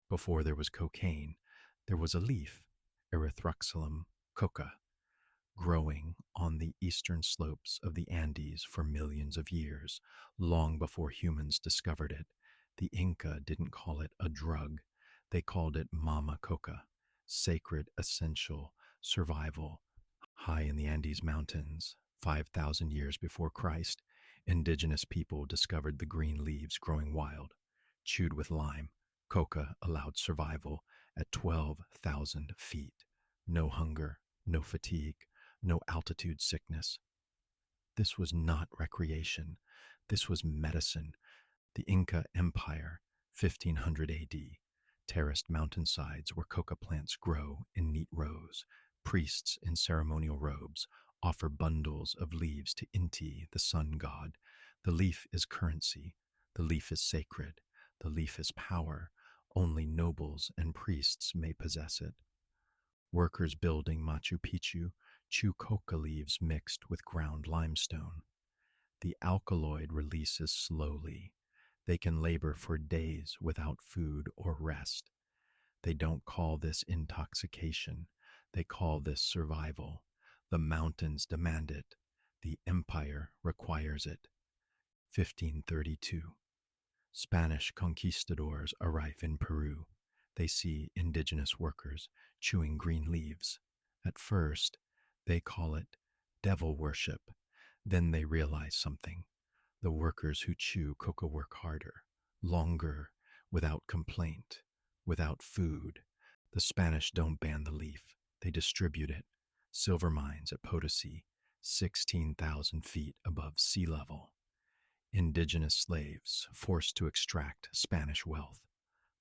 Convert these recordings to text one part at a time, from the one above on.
Before there was cocaine, there was a leaf, Erythroxylum coca, growing on the eastern slopes of the Andes for millions of years, long before humans discovered it. The Inca didn't call it a drug, they called it mama coca, sacred, essential, survival. High in the Andes Mountains, 5,000 years before Christ, indigenous people discovered the green leaves growing wild. Chewed with lime, coca allowed survival at 12,000 feet. No hunger, no fatigue, no altitude sickness. This was not recreation. This was medicine. The Inca Empire, 1500 AD, terraced mountainsides where coca plants grow in neat rows. Priests in ceremonial robes offer bundles of leaves to Inti, the sun god. The leaf is currency. The leaf is sacred. The leaf is power. Only nobles and priests may possess it. Workers building Machu Picchu chew coca leaves mixed with ground limestone. The alkaloid releases slowly. They can labor for days without food or rest. They don't call this intoxication. They call this survival. The mountains demand it. The empire requires it. 1532. Spanish conquistadors arrive in Peru. They see indigenous workers chewing green leaves. At first, they call it devil worship. Then they realize something. The workers who chew coca work harder, longer, without complaint, without food. The Spanish don't ban the leaf. They distribute it. Silver mines at Potosi, 16,000 feet above sea level. Indigenous slaves forced to extract Spanish wealth.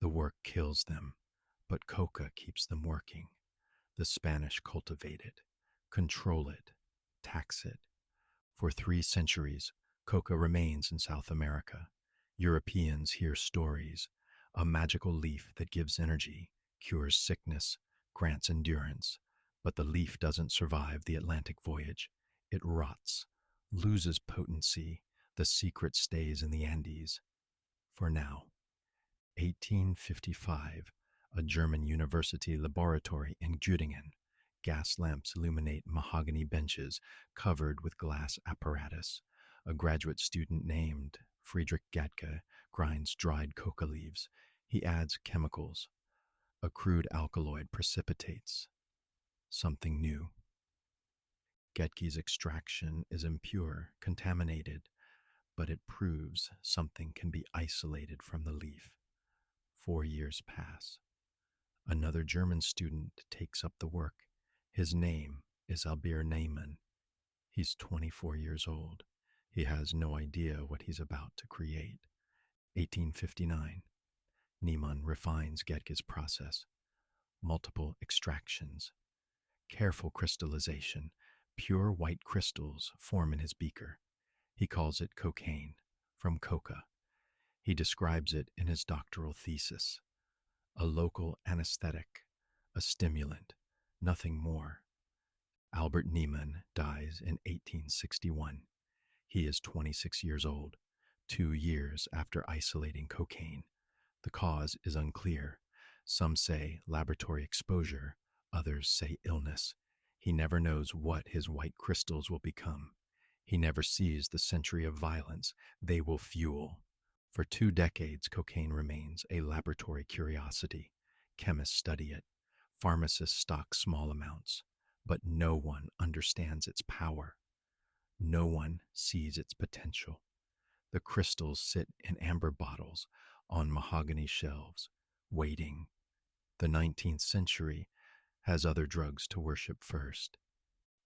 The work kills them, but coca keeps them working. The Spanish cultivate it, control it, tax it. For 3 centuries, coca remains in South America. Europeans hear stories, a magical leaf that gives energy, cures sickness, grants endurance. But the leaf doesn't survive the Atlantic voyage. It rots, loses potency. The secret stays in the Andes. For now. 1855, a German university laboratory in Göttingen. Gas lamps illuminate mahogany benches covered with glass apparatus. A graduate student named Friedrich Gatke grinds dried coca leaves. He adds chemicals. A crude alkaloid precipitates something new. Gatke's extraction is impure, contaminated, but it proves something can be isolated from the leaf. 4 years pass. Another German student takes up the work. His name is Albir Neyman. He's 24 years old. He has no idea what he's about to create. 1859. Neyman refines Gatke's process. Multiple extractions. Careful crystallization. Pure white crystals form in his beaker. He calls it cocaine, from coca. He describes it in his doctoral thesis. A local anesthetic, a stimulant, nothing more. Albert Neyman dies in 1861. He is 26 years old, 2 years after isolating cocaine. The cause is unclear. Some say laboratory exposure, others say illness. He never knows what his white crystals will become. He never sees the century of violence they will fuel. For 2 decades, cocaine remains a laboratory curiosity. Chemists study it. Pharmacists stock small amounts. But no one understands its power. No one sees its potential. The crystals sit in amber bottles on mahogany shelves, waiting. The 19th century has other drugs to worship first.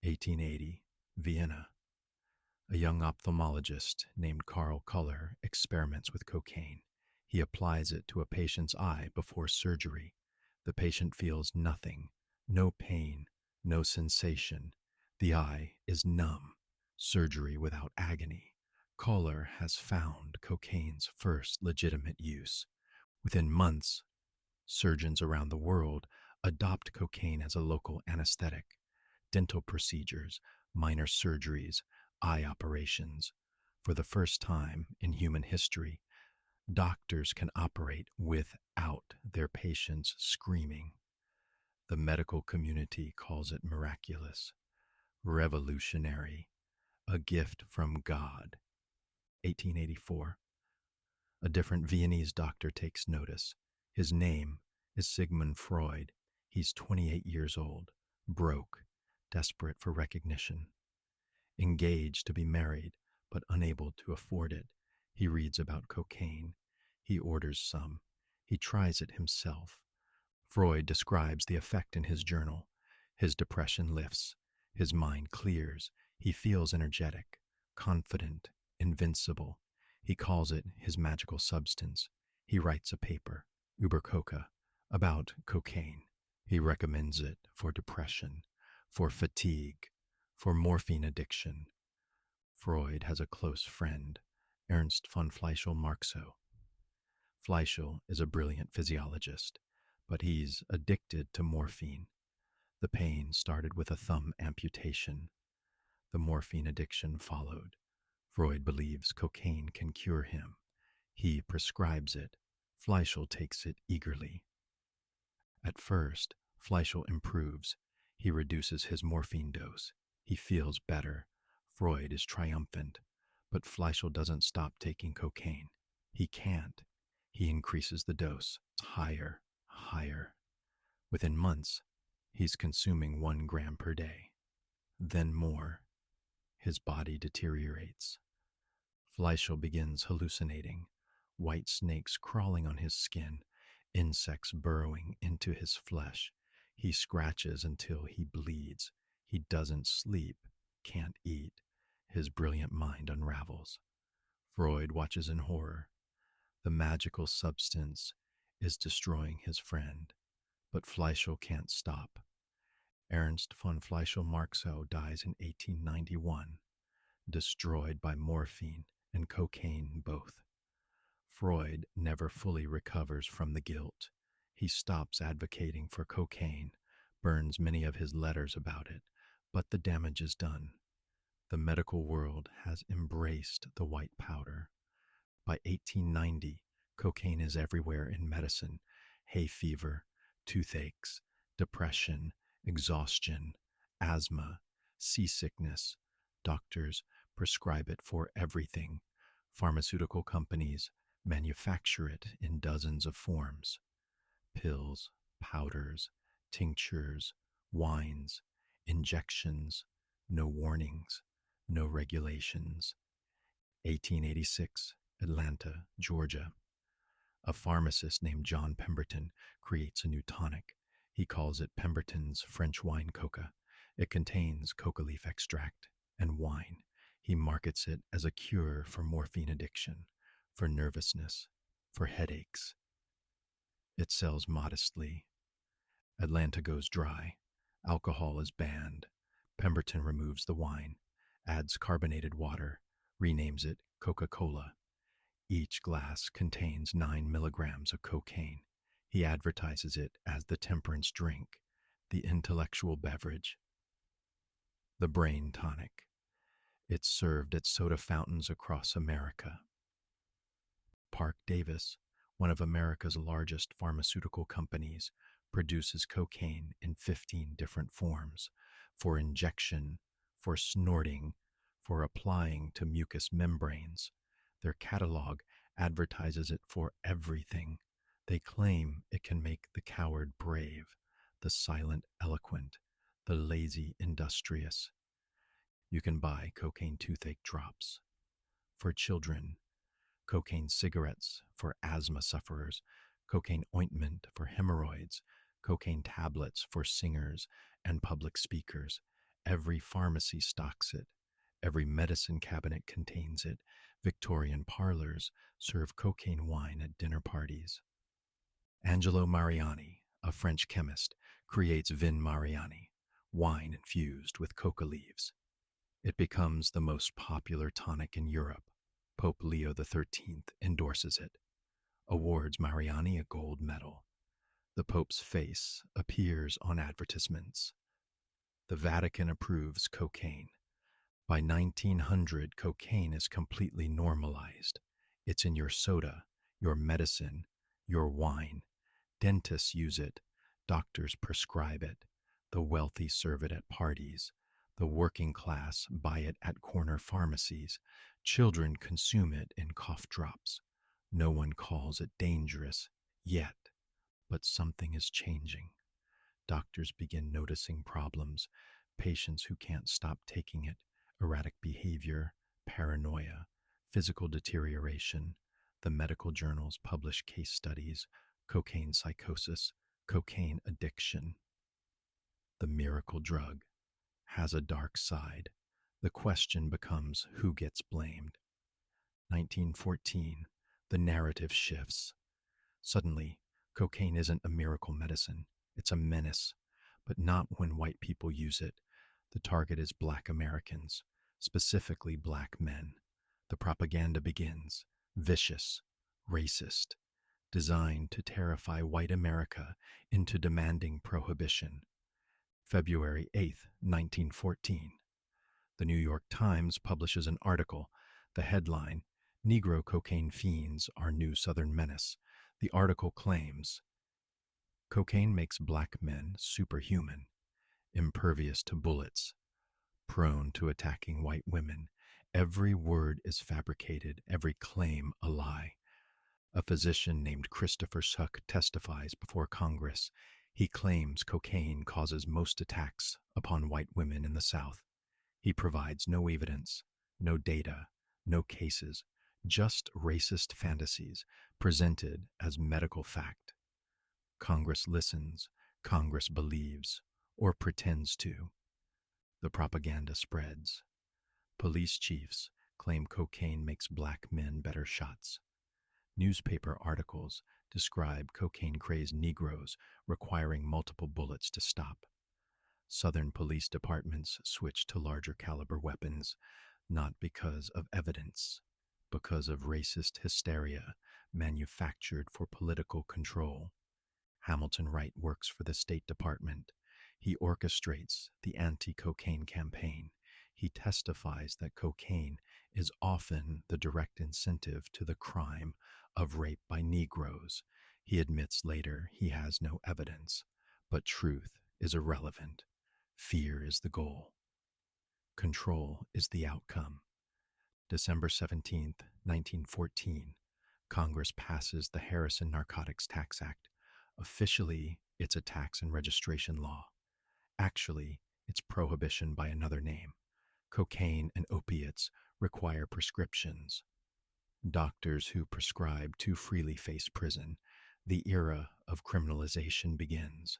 1880, Vienna. A young ophthalmologist named Karl Kuller experiments with cocaine. He applies it to a patient's eye before surgery. The patient feels nothing, no pain, no sensation. The eye is numb. Surgery without agony. Kuller has found cocaine's first legitimate use. Within months, surgeons around the world adopt cocaine as a local anesthetic. Dental procedures, minor surgeries, eye operations. For the first time in human history, Doctors can operate without their patients screaming. The medical community calls it miraculous, revolutionary, a gift from God. 1884. A different Viennese doctor takes notice. His name is Sigmund Freud. He's 28 years old, broke, desperate for recognition, engaged to be married, but unable to afford it. He reads about cocaine. He orders some. He tries it himself. Freud describes the effect in his journal. His depression lifts. His mind clears. He feels energetic, confident, invincible. He calls it his magical substance. He writes a paper, Über Coca, about cocaine. He recommends it for depression, for fatigue, for morphine addiction. Freud has a close friend, Ernst von Fleischl-Marxow. Fleischl is a brilliant physiologist, but he's addicted to morphine. The pain started with a thumb amputation. The morphine addiction followed. Freud believes cocaine can cure him. He prescribes it. Fleischl takes it eagerly. At first, Fleischl improves. He reduces his morphine dose. He feels better. Freud is triumphant. But Fleischl doesn't stop taking cocaine. He can't. He increases the dose. Higher, higher. Within months, he's consuming 1 gram per day. Then more. His body deteriorates. Fleischl begins hallucinating. White snakes crawling on his skin, insects burrowing into his flesh. He scratches until he bleeds. He doesn't sleep, can't eat. His brilliant mind unravels. Freud watches in horror. The magical substance is destroying his friend, but Fleischl can't stop. Ernst von Fleischl-Marxow dies in 1891, destroyed by morphine and cocaine both. Freud never fully recovers from the guilt. He stops advocating for cocaine, burns many of his letters about it, but the damage is done. The medical world has embraced the white powder. By 1890, cocaine is everywhere in medicine. Hay fever, toothaches, depression, exhaustion, asthma, seasickness. Doctors prescribe it for everything. Pharmaceutical companies manufacture it in dozens of forms. Pills, powders, tinctures, wines, injections, no warnings, no regulations. 1886, Atlanta, Georgia. A pharmacist named John Pemberton creates a new tonic. He calls it Pemberton's French wine coca. It contains coca leaf extract and wine. He markets it as a cure for morphine addiction, for nervousness, for headaches. It sells modestly. Atlanta goes dry. Alcohol is banned. Pemberton removes the wine, adds carbonated water, renames it Coca-Cola. Each glass contains 9 milligrams of cocaine. He advertises it as the temperance drink, the intellectual beverage, the brain tonic. It's served at soda fountains across America. Park Davis, one of America's largest pharmaceutical companies, produces cocaine in 15 different forms for injection, for snorting, for applying to mucous membranes. Their catalog advertises it for everything. They claim it can make the coward brave, the silent eloquent, the lazy industrious. You can buy cocaine toothache drops. For children, cocaine cigarettes for asthma sufferers, cocaine ointment for hemorrhoids, cocaine tablets for singers and public speakers. Every pharmacy stocks it. Every medicine cabinet contains it. Victorian parlors serve cocaine wine at dinner parties. Angelo Mariani, a French chemist, creates Vin Mariani, wine infused with coca leaves. It becomes the most popular tonic in Europe. Pope Leo XIII endorses it, awards Mariani a gold medal. The Pope's face appears on advertisements. The Vatican approves cocaine. By 1900, cocaine is completely normalized. It's in your soda, your medicine, your wine. Dentists use it, doctors prescribe it, the wealthy serve it at parties, the working class buy it at corner pharmacies, children consume it in cough drops. No one calls it dangerous yet, but something is changing. Doctors begin noticing problems, patients who can't stop taking it, erratic behavior, paranoia, physical deterioration. The medical journals publish case studies, cocaine psychosis, cocaine addiction. The miracle drug has a dark side. The question becomes who gets blamed. 1914, the narrative shifts. Suddenly, cocaine isn't a miracle medicine, it's a menace, but not when white people use it. The target is black Americans, specifically black men. The propaganda begins, vicious, racist, designed to terrify white America into demanding prohibition. February 8th, 1914. The New York Times publishes an article. The headline, Negro Cocaine Fiends Are New Southern Menace. The article claims, cocaine makes black men superhuman, impervious to bullets, prone to attacking white women. Every word is fabricated, every claim a lie. A physician named Christopher Suck testifies before Congress. He claims cocaine causes most attacks upon white women in the South. He provides no evidence, no data, no cases, just racist fantasies presented as medical fact. Congress listens, Congress believes, or pretends to. The propaganda spreads. Police chiefs claim cocaine makes black men better shots. Newspaper articles describe cocaine-crazed Negroes requiring multiple bullets to stop. Southern police departments switch to larger caliber weapons, not because of evidence, because of racist hysteria manufactured for political control. Hamilton Wright works for the State Department. He orchestrates the anti-cocaine campaign. He testifies that cocaine is often the direct incentive to the crime of rape by Negroes. He admits later he has no evidence, but truth is irrelevant. Fear is the goal. Control is the outcome. December 17th, 1914, Congress passes the Harrison Narcotics Tax Act. Officially, it's a tax and registration law. Actually, it's prohibition by another name. Cocaine and opiates require prescriptions. Doctors who prescribe too freely face prison. The era of criminalization begins.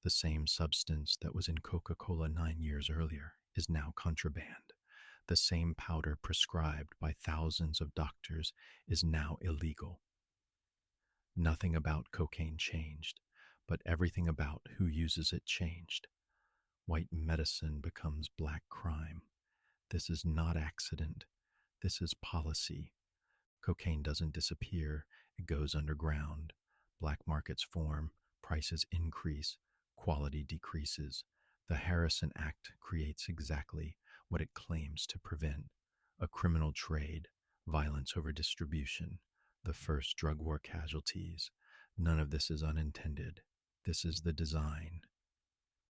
The same substance that was in Coca-Cola 9 years earlier is now contraband. The same powder prescribed by thousands of doctors is now illegal. Nothing about cocaine changed, but everything about who uses it changed. White medicine becomes black crime. This is not accident. This is policy. Cocaine doesn't disappear. It goes underground. Black markets form. Prices increase. Quality decreases. The Harrison Act creates exactly what it claims to prevent: a criminal trade, violence over distribution, the first drug war casualties. None of this is unintended. This is the design.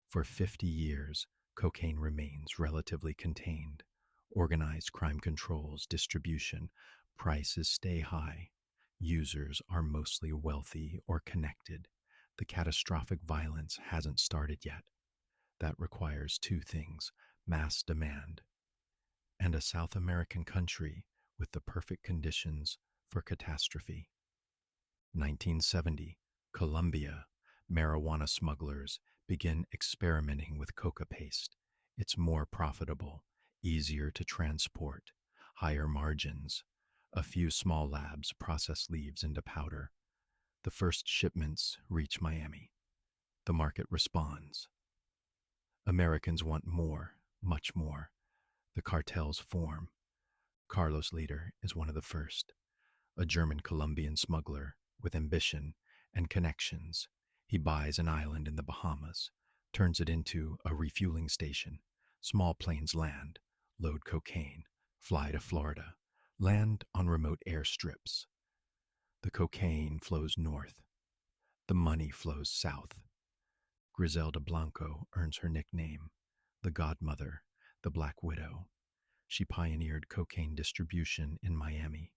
For 50 years, cocaine remains relatively contained. Organized crime controls distribution. Prices stay high. Users are mostly wealthy or connected. The catastrophic violence hasn't started yet. That requires two things: mass demand and a South American country with the perfect conditions for catastrophe. 1970, Colombia. Marijuana smugglers begin experimenting with coca paste. It's more profitable, easier to transport, higher margins. A few small labs process leaves into powder. The first shipments reach Miami. The market responds. Americans want more, much more. The cartels form. Carlos Leader is one of the first. A German-Colombian smuggler with ambition and connections. He buys an island in the Bahamas, turns it into a refueling station. Small planes land, load cocaine, fly to Florida, land on remote airstrips. The cocaine flows north. The money flows south. Griselda Blanco earns her nickname, the Godmother, the Black Widow. She pioneered cocaine distribution in Miami.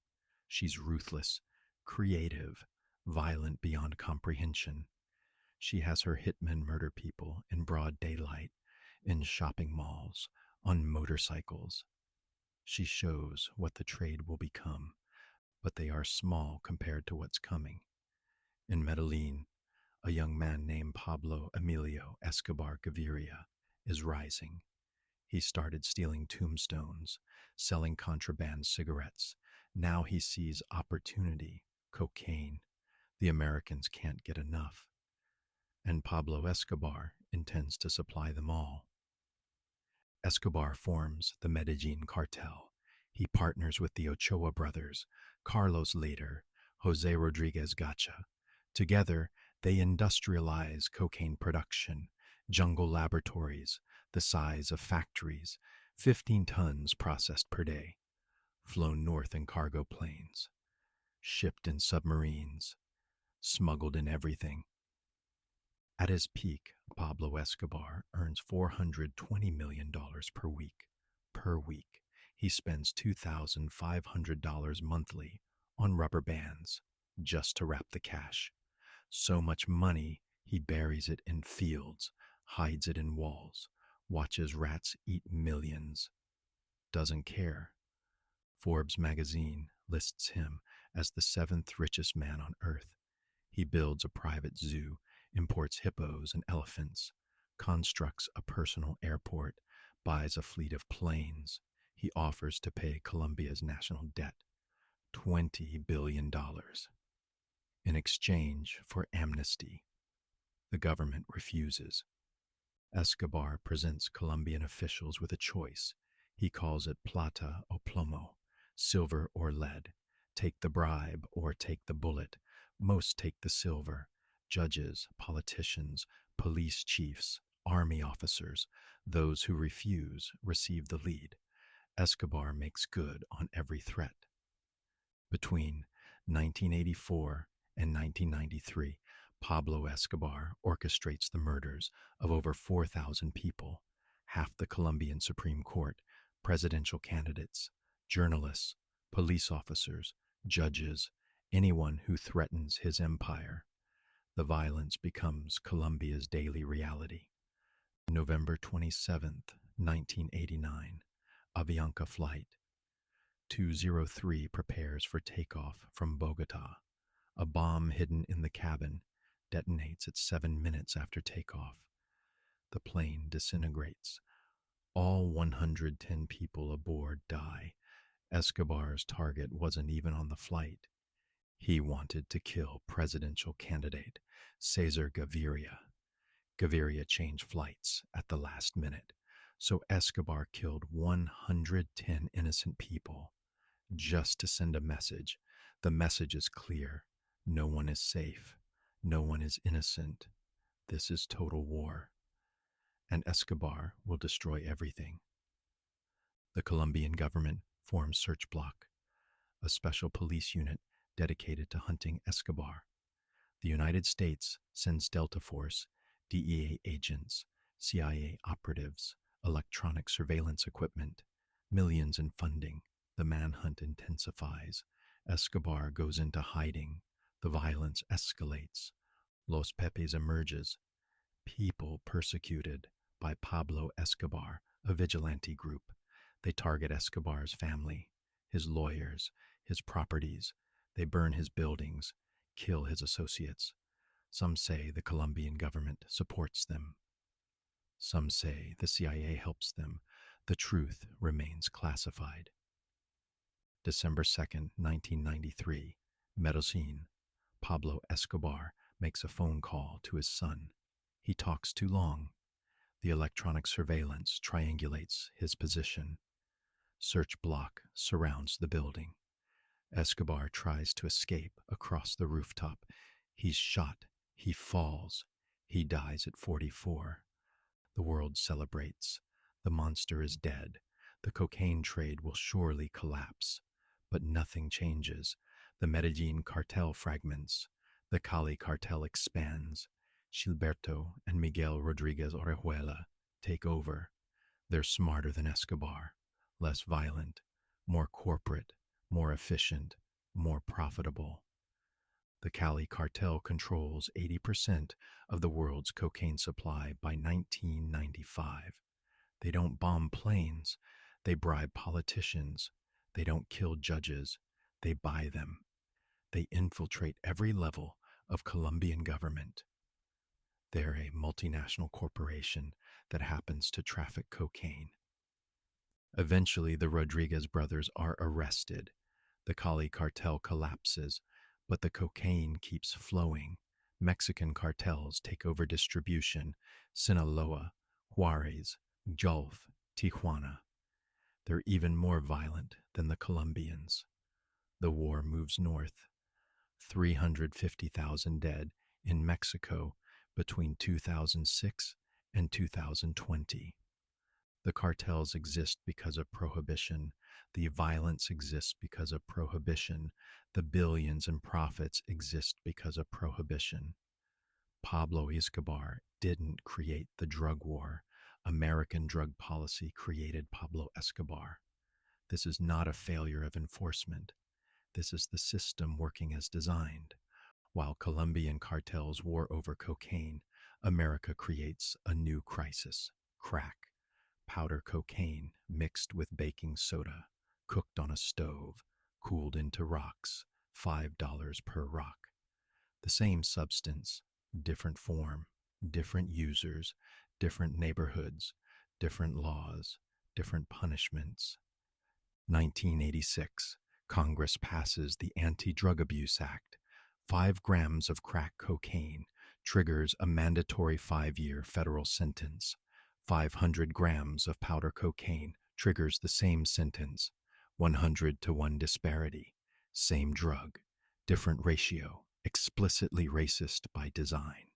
She's ruthless, creative, violent beyond comprehension. She has her hitmen murder people in broad daylight, in shopping malls, on motorcycles. She shows what the trade will become, but they are small compared to what's coming. In Medellin, a young man named Pablo Emilio Escobar Gaviria is rising. He started stealing tombstones, selling contraband cigarettes. Now he sees opportunity, cocaine. The Americans can't get enough. And Pablo Escobar intends to supply them all. Escobar forms the Medellin cartel. He partners with the Ochoa brothers, Carlos later, Jose Rodriguez Gacha. Together, they industrialize cocaine production, jungle laboratories, the size of factories, 15 tons processed per day, flown north in cargo planes, shipped in submarines, smuggled in everything. At his peak, Pablo Escobar earns $420 million per week. Per week, he spends $2,500 monthly on rubber bands just to wrap the cash. So much money, he buries it in fields, hides it in walls, watches rats eat millions. Doesn't care. Forbes magazine lists him as the seventh richest man on earth. He builds a private zoo, imports hippos and elephants, constructs a personal airport, buys a fleet of planes. He offers to pay Colombia's national debt, $20 billion, in exchange for amnesty. The government refuses. Escobar presents Colombian officials with a choice. He calls it plata o plomo, silver or lead. Take the bribe or take the bullet. Most take the silver. Judges, politicians, police chiefs, army officers, those who refuse receive the lead. Escobar makes good on every threat. Between 1984 and 1993, Pablo Escobar orchestrates the murders of over 4,000 people, half the Colombian Supreme Court, presidential candidates, journalists, police officers, judges, anyone who threatens his empire. The violence becomes Colombia's daily reality. November 27th, 1989, Avianca Flight 203 prepares for takeoff from Bogota. A bomb hidden in the cabin detonates at 7 minutes after takeoff. The plane disintegrates. All 110 people aboard die. Escobar's target wasn't even on the flight. He wanted to kill presidential candidate Cesar Gaviria. Gaviria changed flights at the last minute, so Escobar killed 110 innocent people just to send a message. The message is clear. No one is safe. No one is innocent. This is total war. And Escobar will destroy everything. The Colombian government forms Search Block, a special police unit dedicated to hunting Escobar. The United States sends Delta Force, DEA agents, CIA operatives, electronic surveillance equipment, millions in funding. The manhunt intensifies. Escobar goes into hiding. The violence escalates. Los Pepes emerges. People persecuted by Pablo Escobar, a vigilante group. They target Escobar's family, his lawyers, his properties. They burn his buildings, kill his associates. Some say the Colombian government supports them. Some say the CIA helps them. The truth remains classified. December 2nd, 1993, Medellin. Pablo Escobar makes a phone call to his son. He talks too long. The electronic surveillance triangulates his position. Search Block surrounds the building. Escobar tries to escape across the rooftop. He's shot. He falls. He dies at 44. The world celebrates. The monster is dead. The cocaine trade will surely collapse. But nothing changes. The Medellin cartel fragments. The Cali cartel expands. Gilberto and Miguel Rodriguez Orejuela take over. They're smarter than Escobar, less violent, more corporate, more efficient, more profitable. The Cali cartel controls 80% of the world's cocaine supply by 1995. They don't bomb planes, they bribe politicians. They don't kill judges, they buy them. They infiltrate every level of Colombian government. They're a multinational corporation that happens to traffic cocaine. Eventually, the Rodriguez brothers are arrested. The Cali cartel collapses, but the cocaine keeps flowing. Mexican cartels take over distribution. Sinaloa, Juarez, Gulf, Tijuana. They're even more violent than the Colombians. The war moves north. 350,000 dead in Mexico between 2006 and 2020. The cartels exist because of prohibition. The violence exists because of prohibition. The billions in profits exist because of prohibition. Pablo Escobar didn't create the drug war. American drug policy created Pablo Escobar. This is not a failure of enforcement. This is the system working as designed. While Colombian cartels war over cocaine, America creates a new crisis: crack. Powder cocaine mixed with baking soda, cooked on a stove, cooled into rocks, $5 per rock. The same substance, different form, different users, different neighborhoods, different laws, different punishments. 1986, Congress passes the Anti-Drug Abuse Act. 5 grams of crack cocaine triggers a mandatory 5-year federal sentence. 500 grams of powder cocaine triggers the same sentence. 100-to-1 disparity. Same drug, different ratio, explicitly racist by design.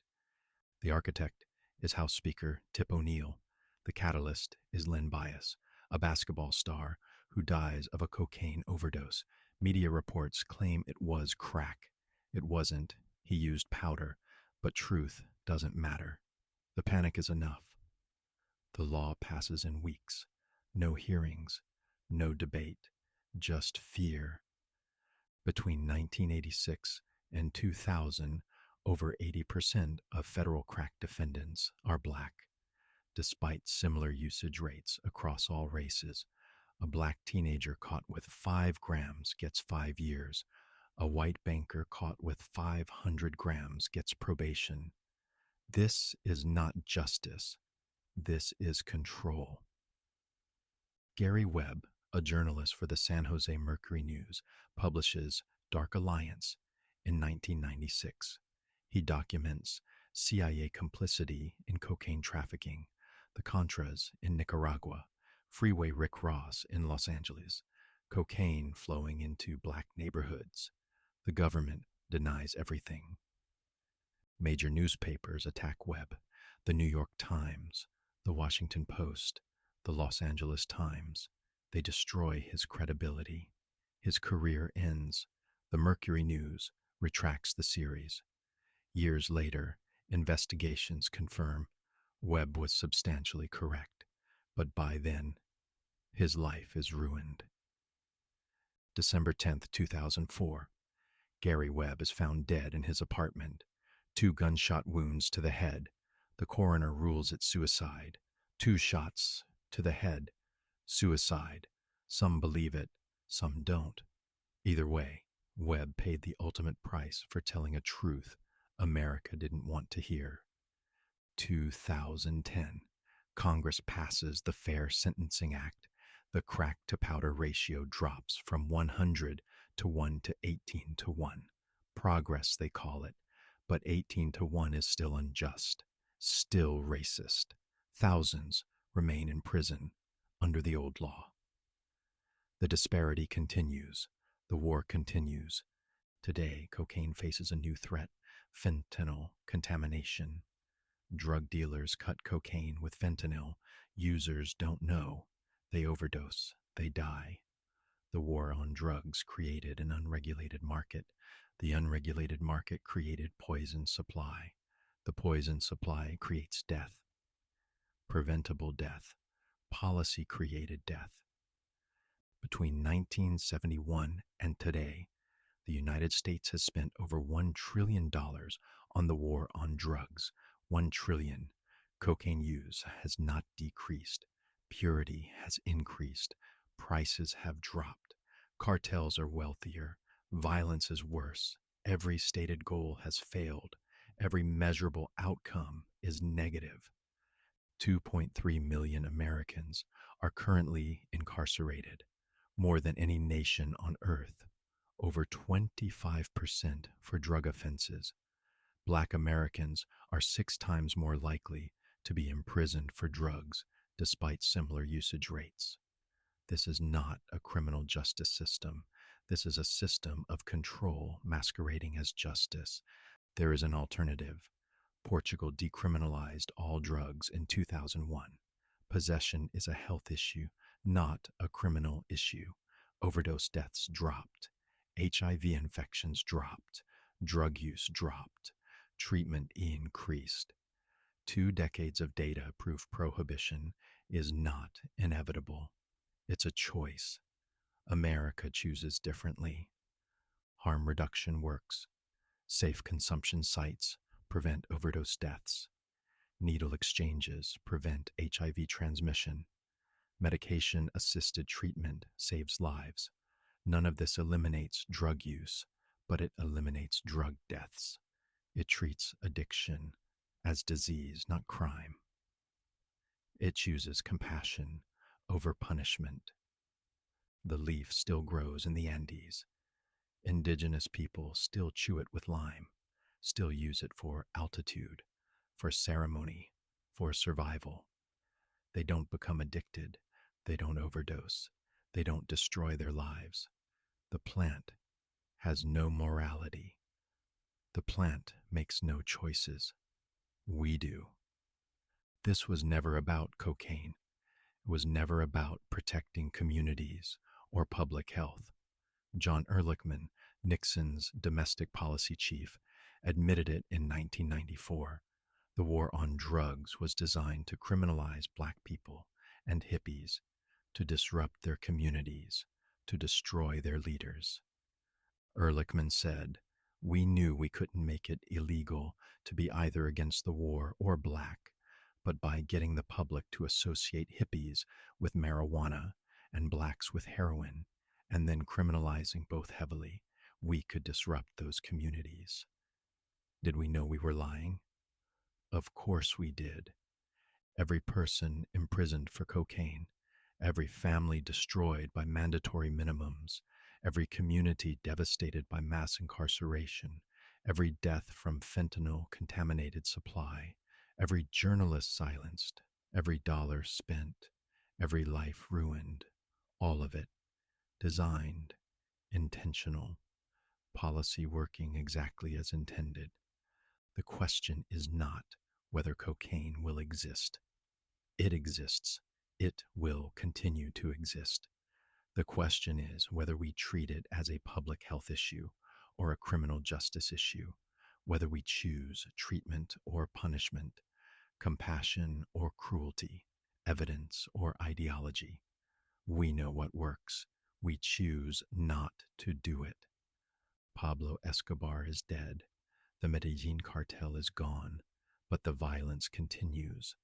The architect is House Speaker Tip O'Neill. The catalyst is Len Bias, a basketball star who dies of a cocaine overdose. Media reports claim it was crack. It wasn't. He used powder. But truth doesn't matter. The panic is enough. The law passes in weeks. No hearings, no debate, just fear. Between 1986 and 2000, over 80% of federal crack defendants are black. Despite similar usage rates across all races, a black teenager caught with 5 grams gets 5 years. A white banker caught with 500 grams gets probation. This is not justice. This is control. Gary Webb, a journalist for the San Jose Mercury News, publishes Dark Alliance in 1996. He documents CIA complicity in cocaine trafficking, the Contras in Nicaragua, Freeway Rick Ross in Los Angeles, cocaine flowing into black neighborhoods. The government denies everything. Major newspapers attack Webb: the New York Times, the Washington Post, the Los Angeles Times. They destroy his credibility. His career ends. The Mercury News retracts the series. Years later, investigations confirm Webb was substantially correct, but by then, his life is ruined. December 10th, 2004. Gary Webb is found dead in his apartment. 2 gunshot wounds to the head. The coroner rules it suicide. 2 shots to the head. Suicide. Some believe it, some don't. Either way, Webb paid the ultimate price for telling a truth America didn't want to hear. 2010. Congress passes the Fair Sentencing Act. The crack-to-powder ratio drops from 100-to-1 to 18-to-1. Progress, they call it, but 18-to-1 is still unjust, still racist. Thousands remain in prison under the old law. The disparity continues. The war continues. Today, cocaine faces a new threat: fentanyl contamination. Drug dealers cut cocaine with fentanyl. Users don't know. They overdose. They die. The war on drugs created an unregulated market. The unregulated market created poison supply. The poison supply creates death, preventable death. Policy created death. Between 1971 and today, the United States has spent over $1 trillion on the war on drugs. 1 trillion. Cocaine use has not decreased. Purity has increased. Prices have dropped. Cartels are wealthier. Violence is worse. Every stated goal has failed. Every measurable outcome is negative. 2.3 million Americans are currently incarcerated, more than any nation on earth. Over 25% for drug offenses. Black Americans are 6 times more likely to be imprisoned for drugs despite similar usage rates. This is not a criminal justice system. This is a system of control masquerading as justice. There is an alternative. Portugal decriminalized all drugs in 2001. Possession is a health issue, not a criminal issue. Overdose deaths dropped. HIV infections dropped. Drug use dropped. Treatment increased. 2 decades of data prove prohibition is not inevitable. It's a choice. America chooses differently. Harm reduction works. Safe consumption sites prevent overdose deaths. Needle exchanges prevent HIV transmission. Medication-assisted treatment saves lives. None of this eliminates drug use, but it eliminates drug deaths. It treats addiction as disease, not crime. It chooses compassion over punishment. The leaf still grows in the Andes. Indigenous people still chew it with lime, still use it for altitude, for ceremony, for survival. They don't become addicted. They don't overdose. They don't destroy their lives. The plant has no morality. The plant makes no choices. We do. This was never about cocaine. It was never about protecting communities or public health. John Ehrlichman, Nixon's domestic policy chief, admitted it in 1994. The war on drugs was designed to criminalize black people and hippies, to disrupt their communities, to destroy their leaders. Ehrlichman said, "We knew we couldn't make it illegal to be either against the war or black, but by getting the public to associate hippies with marijuana and blacks with heroin, and then criminalizing both heavily, we could disrupt those communities." Did we know we were lying? Of course we did. Every person imprisoned for cocaine, every family destroyed by mandatory minimums, every community devastated by mass incarceration, every death from fentanyl-contaminated supply, every journalist silenced, every dollar spent, every life ruined, all of it, designed, intentional, policy working exactly as intended. The question is not whether cocaine will exist. It exists. It will continue to exist. The question is whether we treat it as a public health issue or a criminal justice issue, whether we choose treatment or punishment, compassion or cruelty, evidence or ideology. We know what works. We choose not to do it. Pablo Escobar is dead. The Medellin cartel is gone, but the violence continues.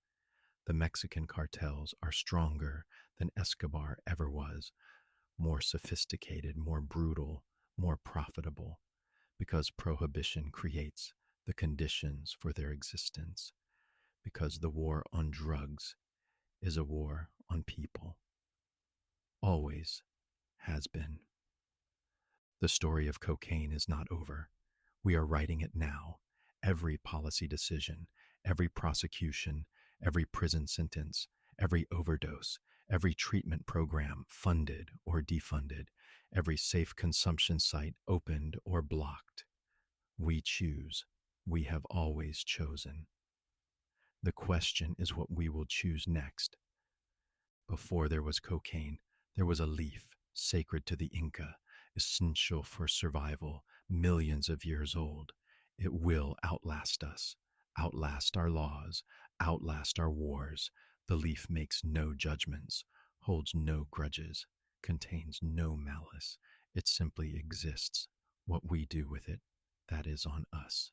The Mexican cartels are stronger than Escobar ever was, more sophisticated, more brutal, more profitable, because prohibition creates the conditions for their existence, because the war on drugs is a war on people. Always has been. The story of cocaine is not over. We are writing it now. Every policy decision, every prosecution, every prison sentence, every overdose, every treatment program funded or defunded, every safe consumption site opened or blocked. We choose. We have always chosen. The question is what we will choose next. Before there was cocaine, there was a leaf. sacred to the Inca, essential for survival, millions of years old. It will outlast us, outlast our laws, outlast our wars. The leaf makes no judgments, holds no grudges, contains no malice. It simply exists. What we do with it, that is on us.